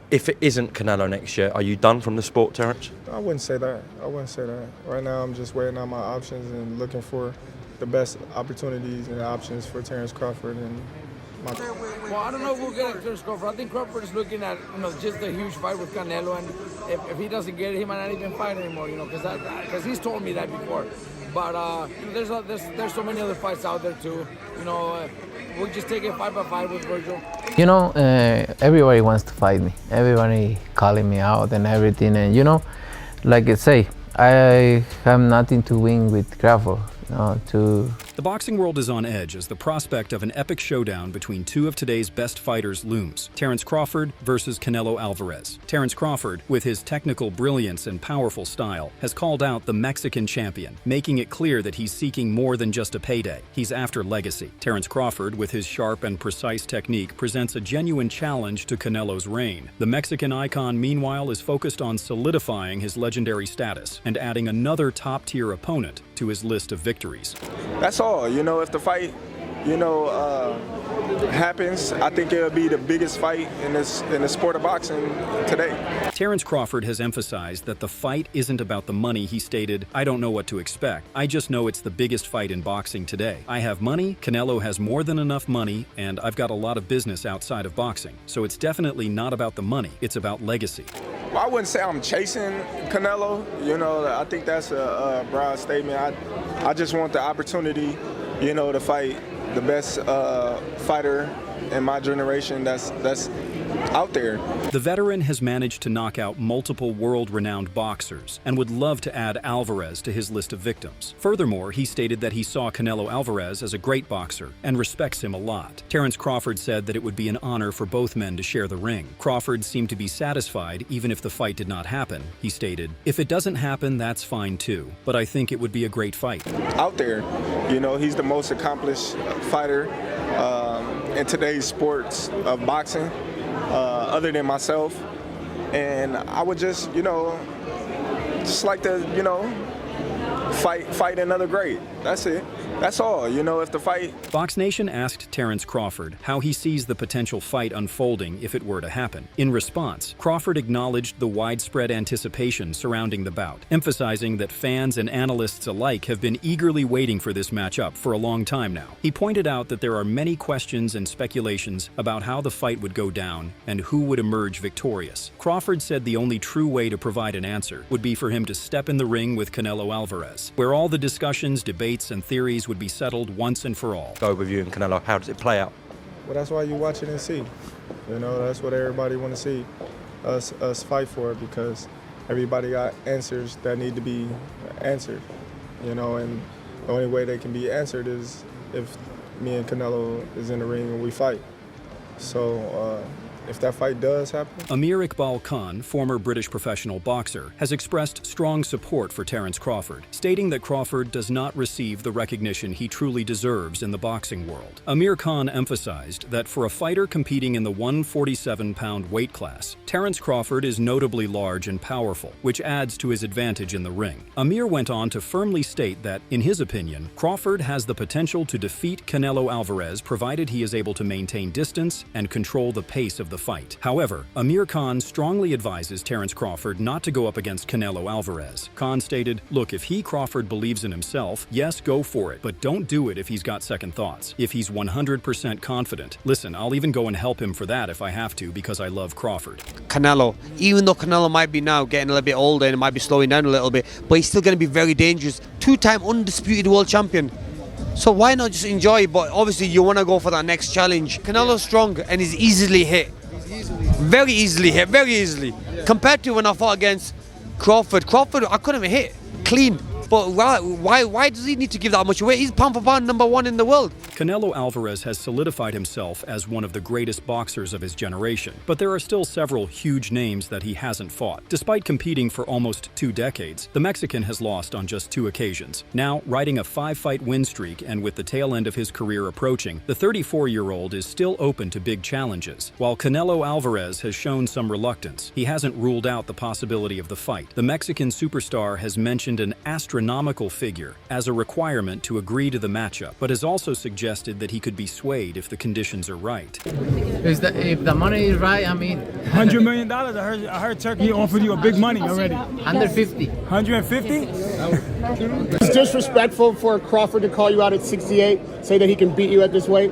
If it isn't Canelo next year, are you done from the sport, Terence? I wouldn't say that. I wouldn't say that. Right now, I'm just weighing out my options and looking for the best opportunities and options for Terence Crawford and my. Well, I don't know if we'll get Terence Crawford. I think Crawford is looking at just a huge fight with Canelo, and if he doesn't get it, he might not even fight anymore. Because he's told me that before. But there's so many other fights out there too. We'll just take it fight by fight with Virgil. Everybody wants to fight me. Everybody calling me out and everything. And like I say, I have nothing to win with Crawford. The boxing world is on edge as the prospect of an epic showdown between two of today's best fighters looms. Terence Crawford versus Canelo Alvarez. Terence Crawford, with his technical brilliance and powerful style, has called out the Mexican champion, making it clear that he's seeking more than just a payday. He's after legacy. Terence Crawford, with his sharp and precise technique, presents a genuine challenge to Canelo's reign. The Mexican icon, meanwhile, is focused on solidifying his legendary status and adding another top-tier opponent to his list of victories. That's all. If the fight, happens, I think it'll be the biggest fight in the sport of boxing today. Terence Crawford has emphasized that the fight isn't about the money. He stated, "I don't know what to expect. I just know it's the biggest fight in boxing today. I have money, Canelo has more than enough money, and I've got a lot of business outside of boxing. So it's definitely not about the money, it's about legacy." Well, I wouldn't say I'm chasing Canelo. I think that's a broad statement. I just want the opportunity, to fight the best fighter in my generation that's out there. The veteran has managed to knock out multiple world-renowned boxers and would love to add Alvarez to his list of victims. Furthermore, he stated that he saw Canelo Alvarez as a great boxer and respects him a lot. Terence Crawford said that it would be an honor for both men to share the ring. Crawford seemed to be satisfied even if the fight did not happen. He stated, "If it doesn't happen, that's fine too, but I think it would be a great fight." Out there, he's the most accomplished fighter in today's sports of boxing. Other than myself, and I would just like to fight another great. That's it. That's all. If the fight. Fox Nation asked Terence Crawford how he sees the potential fight unfolding if it were to happen. In response, Crawford acknowledged the widespread anticipation surrounding the bout, emphasizing that fans and analysts alike have been eagerly waiting for this matchup for a long time now. He pointed out that there are many questions and speculations about how the fight would go down and who would emerge victorious. Crawford said the only true way to provide an answer would be for him to step in the ring with Canelo Alvarez, where all the discussions, debates, and theories would be settled once and for all. Go with you and Canelo. How does it play out? Well, that's why you watch it and see. That's what everybody want to see us fight for, because everybody got answers that need to be answered. And the only way they can be answered is if me and Canelo is in the ring and we fight. So if that fight does happen. Amir Iqbal Khan, former British professional boxer, has expressed strong support for Terence Crawford, stating that Crawford does not receive the recognition he truly deserves in the boxing world. Amir Khan emphasized that for a fighter competing in the 147-pound weight class, Terence Crawford is notably large and powerful, which adds to his advantage in the ring. Amir went on to firmly state that, in his opinion, Crawford has the potential to defeat Canelo Alvarez provided he is able to maintain distance and control the pace of the fight. However, Amir Khan strongly advises Terence Crawford not to go up against Canelo Alvarez. Khan stated, "Look, if Crawford believes in himself, yes, go for it, but don't do it if he's got second thoughts. If he's 100% confident, listen, I'll even go and help him for that if I have to because I love Crawford." Canelo, even though Canelo might be now getting a little bit older and might be slowing down a little bit, but he's still going to be very dangerous. Two-time undisputed world champion. So why not just enjoy? But obviously you want to go for that next challenge. Canelo's strong and he's easily hit. Very easily hit, very easily. Compared to when I fought against Crawford, I couldn't even hit clean. But why does he need to give that much away? He's pound for pound #1 in the world. Canelo Alvarez has solidified himself as one of the greatest boxers of his generation, but there are still several huge names that he hasn't fought. Despite competing for almost 2 decades, the Mexican has lost on just 2 occasions. Now, riding a 5-fight win streak and with the tail end of his career approaching, the 34-year-old is still open to big challenges. While Canelo Alvarez has shown some reluctance, he hasn't ruled out the possibility of the fight. The Mexican superstar has mentioned an asterisk astronomical figure as a requirement to agree to the matchup, but has also suggested that he could be swayed if the conditions are right. If the money is right, I mean, $100 million. I heard Turkey offered you a big money already. 150. 150? It's disrespectful for Crawford to call you out at 68, say that he can beat you at this weight.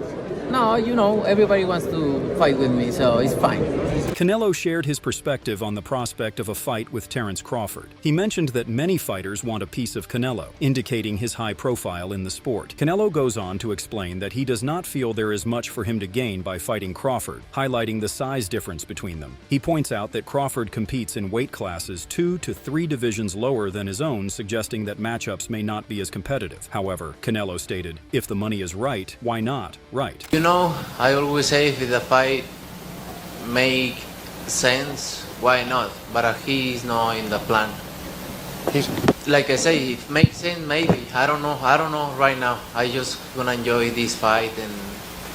No, you know, everybody wants to fight with me, so it's fine. Canelo shared his perspective on the prospect of a fight with Terence Crawford. He mentioned that many fighters want a piece of Canelo, indicating his high profile in the sport. Canelo goes on to explain that he does not feel there is much for him to gain by fighting Crawford, highlighting the size difference between them. He points out that Crawford competes in weight classes 2 to 3 divisions lower than his own, suggesting that matchups may not be as competitive. However, Canelo stated, if the money is right, why not right? You know, I always say if the fight make sense, why not? But he's not in the plan. Like I say, if makes sense, maybe. I don't know right now. I just gonna enjoy this fight, and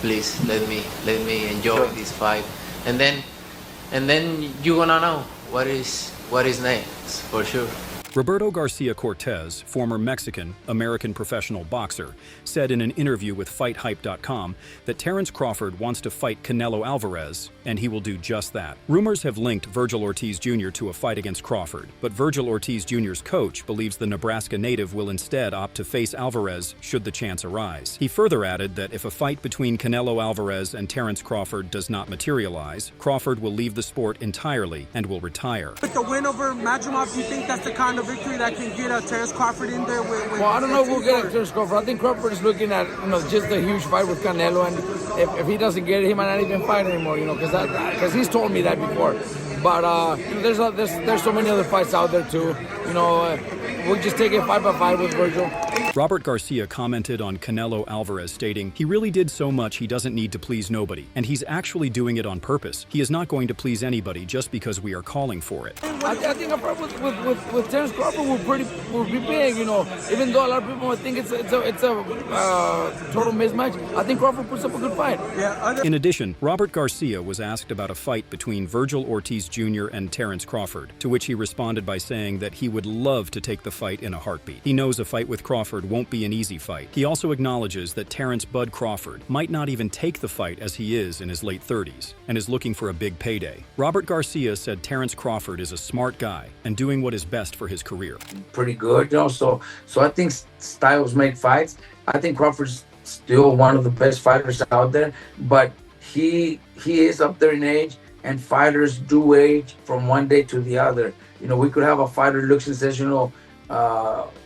please let me enjoy this fight, and then you gonna know what is next for sure. Roberto Garcia Cortez, former Mexican, American professional boxer, said in an interview with FightHype.com that Terence Crawford wants to fight Canelo Alvarez, and he will do just that. Rumors have linked Vergil Ortiz Jr. to a fight against Crawford, but Vergil Ortiz Jr.'s coach believes the Nebraska native will instead opt to face Alvarez should the chance arise. He further added that if a fight between Canelo Alvarez and Terence Crawford does not materialize, Crawford will leave the sport entirely and will retire. With the win over Madrimov, do you think that's the kind of victory that can get Terence Crawford in there with Well, I don't know if we'll get Terence Crawford. I think Crawford is looking at just a huge fight with Canelo, and if he doesn't get it, he might not even fight anymore. Because he's told me that before. But there's so many other fights out there too. We'll just take it fight by fight with Vergil. Robert Garcia commented on Canelo Alvarez, stating, "He really did so much he doesn't need to please nobody, and he's actually doing it on purpose. He is not going to please anybody just because we are calling for it." I think a fight with Terence Crawford will be big. Even though a lot of people think it's a total mismatch, I think Crawford puts up a good fight. In addition, Robert Garcia was asked about a fight between Vergil Ortiz Jr. and Terence Crawford, to which he responded by saying that he would love to take the fight in a heartbeat. He knows a fight with Crawford won't be an easy fight. He also acknowledges that Terence Bud Crawford might not even take the fight as he is in his late 30s and is looking for a big payday. Robert Garcia said Terence Crawford is a smart guy and doing what is best for his career. Pretty good, so I think styles make fights. I think Crawford's still one of the best fighters out there, but he is up there in age, and fighters do age from one day to the other. We could have a fighter look sensational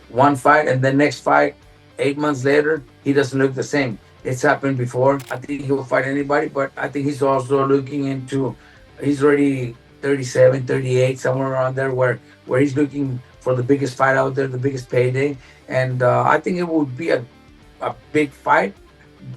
one fight, and then next fight 8 months later he doesn't look the same. It's happened before. I think he'll fight anybody, but I think he's also looking into, he's already 37, 38, somewhere around there, where he's looking for the biggest fight out there, the biggest payday. And I think it would be a big fight,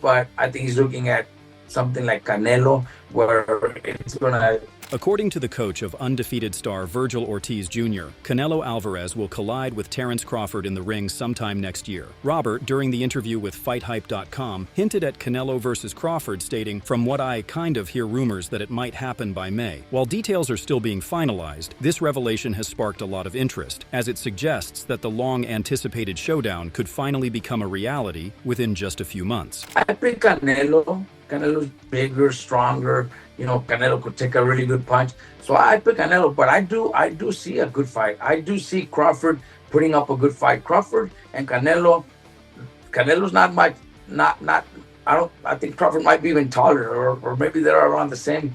but I think he's looking at something like Canelo, where it's gonna... According to the coach of undefeated star Vergil Ortiz Jr., Canelo Alvarez will collide with Terence Crawford in the ring sometime next year. Robert, during the interview with FightHype.com, hinted at Canelo versus Crawford, stating, "From what I kind of hear rumors that it might happen by May." While details are still being finalized, this revelation has sparked a lot of interest, as it suggests that the long-anticipated showdown could finally become a reality within just a few months. I pick Canelo. Canelo's bigger, stronger. Canelo could take a really good punch. So I pick Canelo, but I do see a good fight. I do see Crawford putting up a good fight. Crawford and Canelo's not much, I think Crawford might be even taller, or maybe they're around the same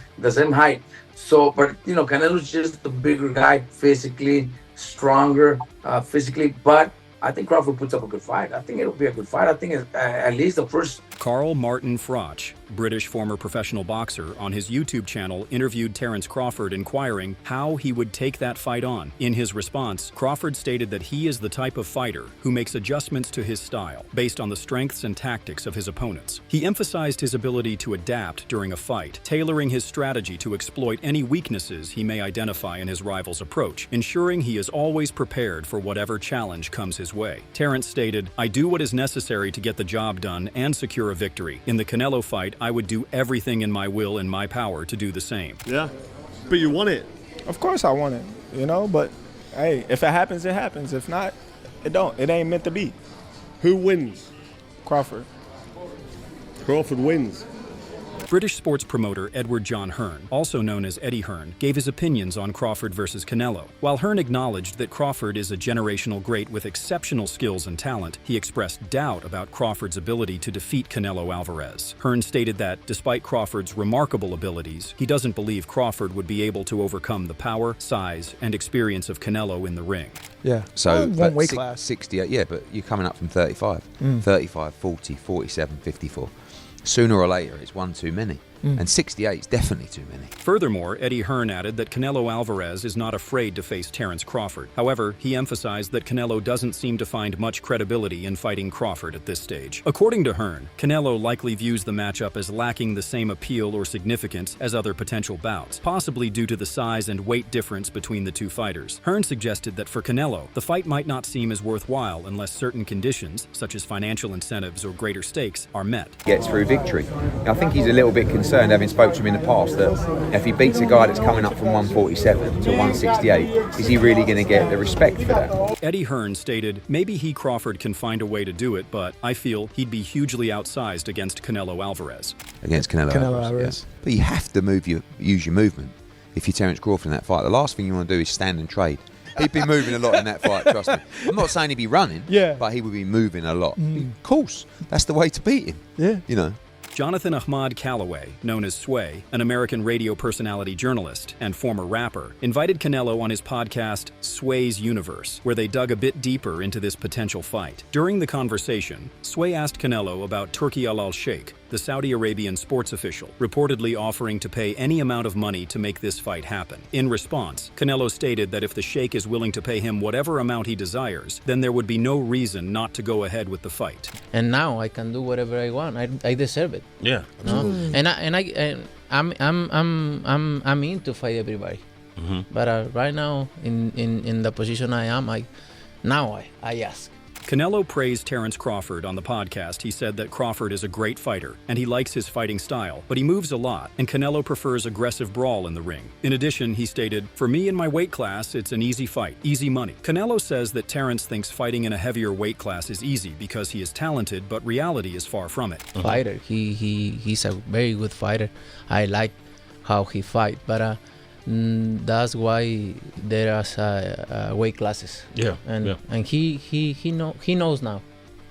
height. So, but Canelo's just the bigger guy, physically stronger, but I think Crawford puts up a good fight. I think it'll be a good fight. I think at least the first. Carl Martin Froch, British former professional boxer, on his YouTube channel interviewed Terence Crawford, inquiring how he would take that fight on. In his response, Crawford stated that he is the type of fighter who makes adjustments to his style based on the strengths and tactics of his opponents. He emphasized his ability to adapt during a fight, tailoring his strategy to exploit any weaknesses he may identify in his rival's approach, ensuring he is always prepared for whatever challenge comes his way. Terence stated, "I do what is necessary to get the job done and secure a victory. In the Canelo fight, I would do everything in my will and my power to do the same." Yeah, but you want it. Of course I want it, but hey, if it happens, it happens. If not, It ain't meant to be. Who wins? Crawford. Crawford wins. British sports promoter Edward John Hearn, also known as Eddie Hearn, gave his opinions on Crawford versus Canelo. While Hearn acknowledged that Crawford is a generational great with exceptional skills and talent, he expressed doubt about Crawford's ability to defeat Canelo Alvarez. Hearn stated that, despite Crawford's remarkable abilities, he doesn't believe Crawford would be able to overcome the power, size, and experience of Canelo in the ring. Yeah. So, one weight but class. 68, yeah, but you're coming up from 35. 35, 40, 47, 54. Sooner or later, it's one too many. And 68 is definitely too many. Furthermore, Eddie Hearn added that Canelo Alvarez is not afraid to face Terence Crawford. However, he emphasized that Canelo doesn't seem to find much credibility in fighting Crawford at this stage. According to Hearn, Canelo likely views the matchup as lacking the same appeal or significance as other potential bouts, possibly due to the size and weight difference between the two fighters. Hearn suggested that for Canelo, the fight might not seem as worthwhile unless certain conditions, such as financial incentives or greater stakes, are met. Gets through victory. I think he's a little bit concerned, having spoke to him in the past, that if he beats a guy that's coming up from 147 to 168, is he really going to get the respect for that? Eddie Hearn stated, maybe Crawford can find a way to do it, but I feel he'd be hugely outsized against Canelo Alvarez. Against Canelo Alvarez. Yeah. But you have to use your movement if you're Terence Crawford in that fight. The last thing you want to do is stand and trade. He'd be moving a lot in that fight, trust me. I'm not saying he'd be running, but he would be moving a lot. Of course, that's the way to beat him. Yeah. You know. Jonathan Ahmad Calloway, known as Sway, an American radio personality journalist and former rapper, invited Canelo on his podcast, Sway's Universe, where they dug a bit deeper into this potential fight. During the conversation, Sway asked Canelo about Turki Al-Sheikh, the Saudi Arabian sports official, reportedly offering to pay any amount of money to make this fight happen. In response, Canelo stated that if the Sheikh is willing to pay him whatever amount he desires, then there would be no reason not to go ahead with the fight. And now I can do whatever I want. I deserve it. Yeah. No? I'm in to fight everybody. But right now, in the position I am, I ask. Canelo praised Terence Crawford on the podcast. He said that Crawford is a great fighter, and he likes his fighting style, but he moves a lot, and Canelo prefers aggressive brawl in the ring. In addition, he stated, "For me in my weight class, it's an easy fight, easy money." Canelo says that Terence thinks fighting in a heavier weight class is easy because he is talented, but reality is far from it. Fighter, he's a very good fighter. I like how he fight, but that's why there are weight classes. Yeah, and he knows now.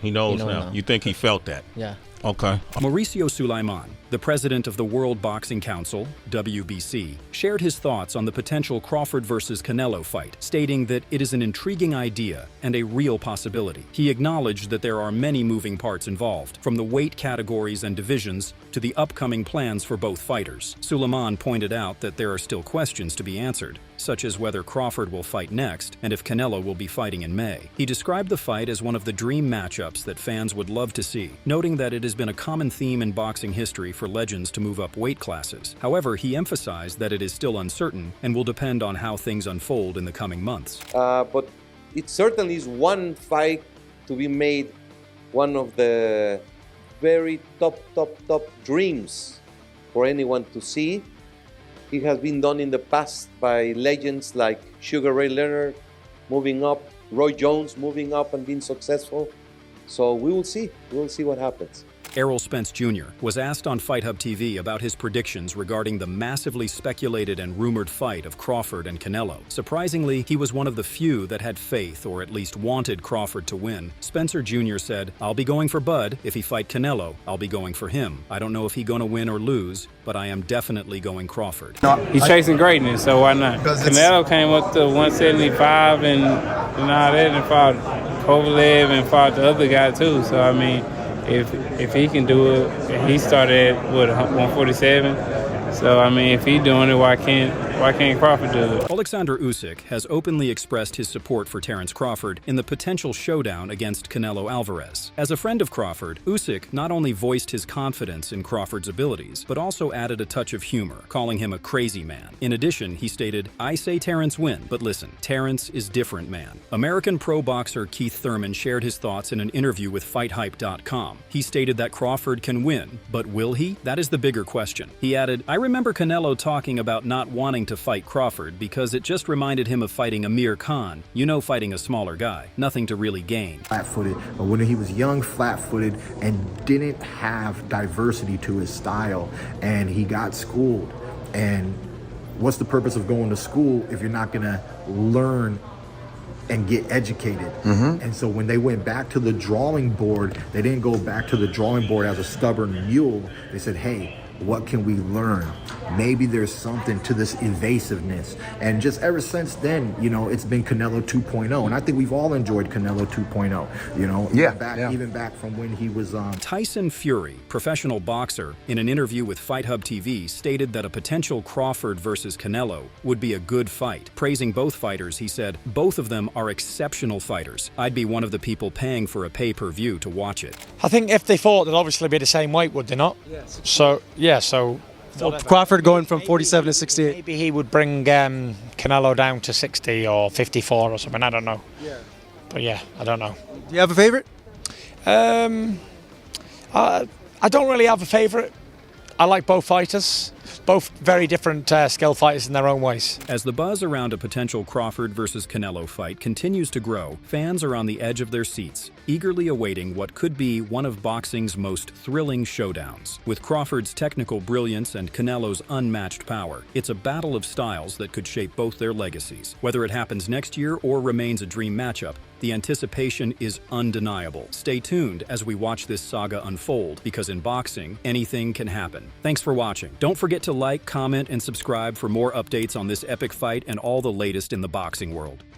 He knows now. You think he felt that? Yeah. Okay. Mauricio Sulaiman, the president of the World Boxing Council, WBC, shared his thoughts on the potential Crawford versus Canelo fight, stating that it is an intriguing idea and a real possibility. He acknowledged that there are many moving parts involved, from the weight categories and divisions to the upcoming plans for both fighters. Sulaiman pointed out that there are still questions to be answered, such as whether Crawford will fight next and if Canelo will be fighting in May. He described the fight as one of the dream matchups that fans would love to see, noting that it has been a common theme in boxing history for legends to move up weight classes. However, he emphasized that it is still uncertain and will depend on how things unfold in the coming months. But it certainly is one fight to be made one of the very top dreams for anyone to see. It has been done in the past by legends like Sugar Ray Leonard moving up, Roy Jones moving up and being successful. So we will see. We'll see what happens. Errol Spence Jr. was asked on Fight Hub TV about his predictions regarding the massively speculated and rumored fight of Crawford and Canelo. Surprisingly, he was one of the few that had faith or at least wanted Crawford to win. Spencer Jr. said, "I'll be going for Bud. If he fight Canelo, I'll be going for him. I don't know if he's gonna win or lose, but I am definitely going Crawford." He's chasing greatness, so why not? Canelo came up to 175 and all that and fought Kovalev and fought the other guy too. So I mean, if he can do it, he started at 147. So I mean, if he's doing it, why can't Crawford do it? Alexander Usyk has openly expressed his support for Terence Crawford in the potential showdown against Canelo Alvarez. As a friend of Crawford, Usyk not only voiced his confidence in Crawford's abilities, but also added a touch of humor, calling him a crazy man. In addition, he stated, "I say Terence win, but listen, Terence is different, man." American pro boxer Keith Thurman shared his thoughts in an interview with FightHype.com. He stated that Crawford can win, but will he? That is the bigger question. He added, "I remember Canelo talking about not wanting to to fight Crawford because it just reminded him of fighting Amir Khan. You know, fighting a smaller guy. Nothing to really gain. Flat-footed, but when he was young, flat-footed, and didn't have diversity to his style, and he got schooled. And what's the purpose of going to school if you're not going to learn and get educated? And so when they went back to the drawing board, they didn't go back to the drawing board as a stubborn mule. They said, hey, what can we learn? Maybe there's something to this evasiveness. And just ever since then, you know, it's been Canelo 2.0. And I think we've all enjoyed Canelo 2.0, you know, even back from when he was Tyson Fury, professional boxer, in an interview with Fight Hub TV, stated that a potential Crawford versus Canelo would be a good fight. Praising both fighters, he said, both of them are exceptional fighters. I'd be one of the people paying for a pay-per-view to watch it. I think if they fought, they'd obviously be the same weight, would they not? Yes. So, yeah, so Crawford going from 47 to 68. Maybe he would bring Canelo down to 60 or 54 or something. I don't know. Yeah. But yeah, I don't know. Do you have a favorite? I don't really have a favorite. I like both fighters. Both very different skill fighters in their own ways. As the buzz around a potential Crawford versus Canelo fight continues to grow, fans are on the edge of their seats, eagerly awaiting what could be one of boxing's most thrilling showdowns. With Crawford's technical brilliance and Canelo's unmatched power, it's a battle of styles that could shape both their legacies. Whether it happens next year or remains a dream matchup, the anticipation is undeniable. Stay tuned as we watch this saga unfold, because in boxing, anything can happen. Thanks for watching. Don't forget to like, comment, and subscribe for more updates on this epic fight and all the latest in the boxing world.